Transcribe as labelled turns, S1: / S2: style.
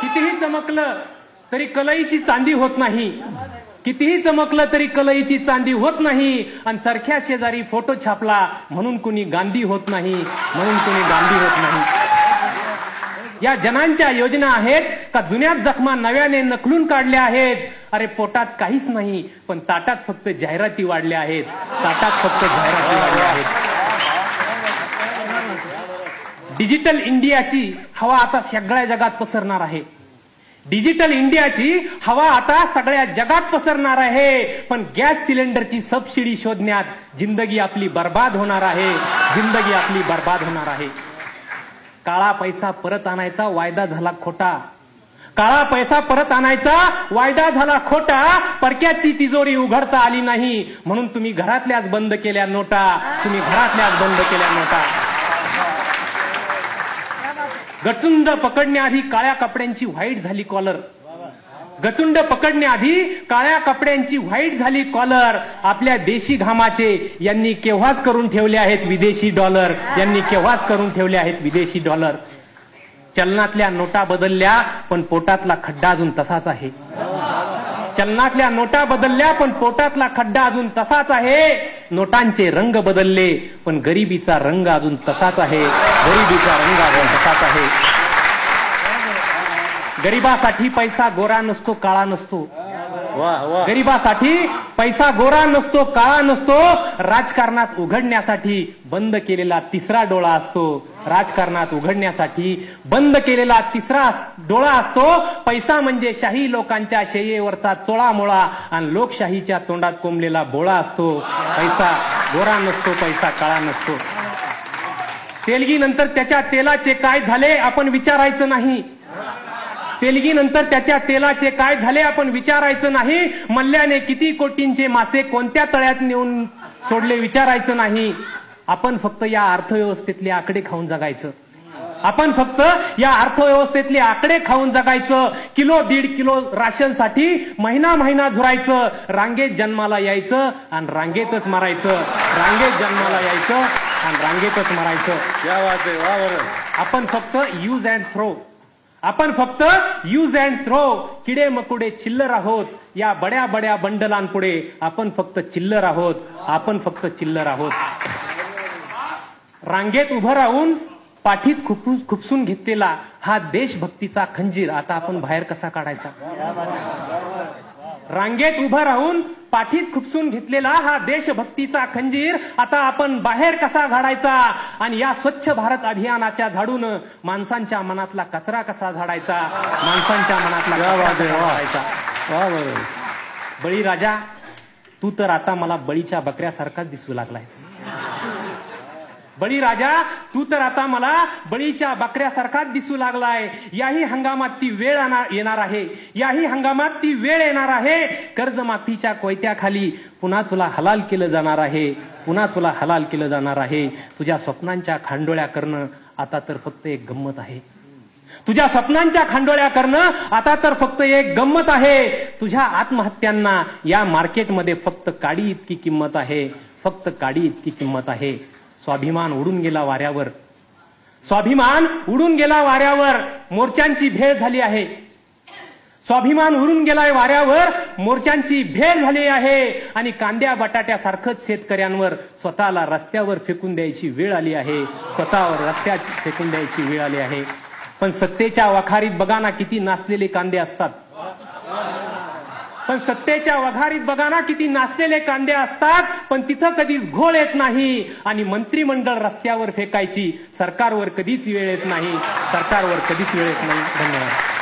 S1: कितीही चमकलं तरी कलईची चांदी होत नाही, कितीही चमकलं तरी कलईची चांदी होत नाही. आणि सारख्या शेजारी फोटो छापला म्हणून कुणी गांधी होत नाही, म्हणून कुणी गांधी होत नाही. या जनांच्या योजना आहेत का जुन्याच जखमा नव्याने नखलून काढल्या आहेत. अरे पोटात काहीच नाही पण ताटात फक्त जाहिराती वाढल्या आहेत, ताटात फक्त जाहिराती वाढल्या आहेत. डिजिटल इंडियाची हवा आता सगळ्या जगात पसरणार आहे. डिजिटल इंडियाची हवा आता सगळ्या जगात पसरणार आहे. पण गॅस सिलेंडरची सबसिडी शोधण्यात जिंदगी आपली बर्बाद होणार आहे, जिंदगी आपली बर्बाद होणार आहे. काळा पैसा परत आणायचा वायदा झाला खोटा, काळा पैसा परत आणायचा वायदा झाला खोटा. परक्याची तिजोरी उघडता आली नाही म्हणून तुम्ही घरातल्याच बंद केल्या नोटा, तुम्ही घरातल्याच बंद केल्या नोटा. गचुंड पकडण्याआधी काळ्या कपड्यांची व्हाईट झाली कॉलर, गचुंड पकडण्याआधी काळ्या कपड्यांची व्हाईट झाली कॉलर. आपल्या देशी घामाचे यांनी केव्हाच करून ठेवले आहेत विदेशी डॉलर, यांनी केव्हाच करून ठेवले आहेत विदेशी डॉलर. चलनातल्या नोटा बदलल्या पण पोटातला खड्डा अजून तसाच आहे. चलनातल्या नोटा बदलल्या पण पोटातला खड्डा अजून तसाच आहे. नोटांचे रंग बदलले पण गरिबीचा रंग अजून तसाच आहे, गरिबीचा रंग अजून तसाच आहे. गरिबासाठी पैसा गोरा नसतो काळा नसतो, गरिबासाठी पैसा गोरा नसतो काळा नसतो. राजकारणात उघडण्यासाठी बंद केलेला तिसरा डोळा असतो, राजकारणात उघडण्यासाठी बंद केलेला तिसरा डोळा असतो. पैसा म्हणजे शाही लोकांच्या शय्येवरचा चोळामोळा आणि लोकशाहीच्या तोंडात कोंबलेला बोळा असतो. पैसा गोरा नसतो, पैसा काळा नसतो. तेलगीनंतर त्याच्या तेलाचे काय झाले आपण विचारायचं नाही, तेलगीनंतर त्याच्या तेलाचे काय झाले आपण विचारायचं नाही. मल्ल्याने किती कोटींचे मासे कोणत्या तळ्यात नेऊन सोडले विचारायचं नाही. आपण फक्त या अर्थव्यवस्थेतले आकडे खाऊन जगायचं, आपण फक्त या अर्थव्यवस्थेतले आकडे खाऊन जगायचं. किलो 1.5 किलो राशनसाठी महिना महिना झुरायचं. रांगेत जन्माला यायचं आणि रांगेतच मरायचं, रांगेत जन्माला यायचं आणि रांगेतच मरायचं. आपण फक्त यूज अँड थ्रो, आपण फक्त यूज अँड थ्रो. किडे मकुडे चिल्लर आहोत या बड्या बड्या बंडलांपुढे. आपण फक्त चिल्लर आहोत, आपण फक्त चिल्लर आहोत. रांगेत उभं राहून पाठीत खुपसून घेतलेला हा देशभक्तीचा खंजीर आता आपण बाहेर कसा काढायचा. रांगेत उभं राहून पाठीत खुपसून घेतलेला हा देशभक्तीचा खंजीर आता आपण बाहेर कसा झाडायचा. आणि या स्वच्छ भारत अभियानाच्या झाडून माणसांच्या मनातला कचरा कसा झाडायचा, माणसांच्या मनातला कचरा झाडायचा. बळीराजा तू तर आता मला बळीच्या बकऱ्यासारखाच दिसू लागलायस. बळीराजा तू तर आता मला बळीच्या बकऱ्यासारखाच दिसू लागलाय. याही हंगामात ती वेळ येणार आहे, याही हंगामात ती वेळ येणार आहे. कर्जमाफीच्या कोयत्याखाली पुन्हा तुला हलाल केलं जाणार आहे, पुन्हा तुला हलाल केलं जाणार आहे. तुझ्या स्वप्नांच्या खांडोळ्या करणं आता तर फक्त एक गंमत आहे, तुझ्या स्वप्नांच्या खांडोळ्या करणं आता तर फक्त एक गंमत आहे. तुझ्या आत्महत्यांना या मार्केटमध्ये फक्त काडी इतकी किंमत आहे, फक्त काडी इतकी किंमत आहे. स्वाभिमान उडून गेला वाऱ्यावर, स्वाभिमान उडून गेला वाऱ्यावर. मोर्चांची भेळ झाली आहे, स्वाभिमान उडून गेलाय वाऱ्यावर, मोर्चांची भेळ झाली आहे. आणि कांद्या बटाट्यासारखंच शेतकऱ्यांवर स्वतःला रस्त्यावर फेकून द्यायची वेळ आली आहे, स्वतःवर रस्त्यात फेकून द्यायची वेळ आली आहे. पण सत्तेच्या वखारीत बघा ना किती नाचलेले कांदे असतात, पण सत्तेच्या वघारीत बघा ना किती नाचलेले कांदे असतात. पण तिथं कधीच घोळ येत नाही. आणि मंत्रिमंडळ रस्त्यावर फेकायची सरकारवर कधीच वेळ येत नाही, सरकारवर कधीच वेळ येत नाही. धन्यवाद.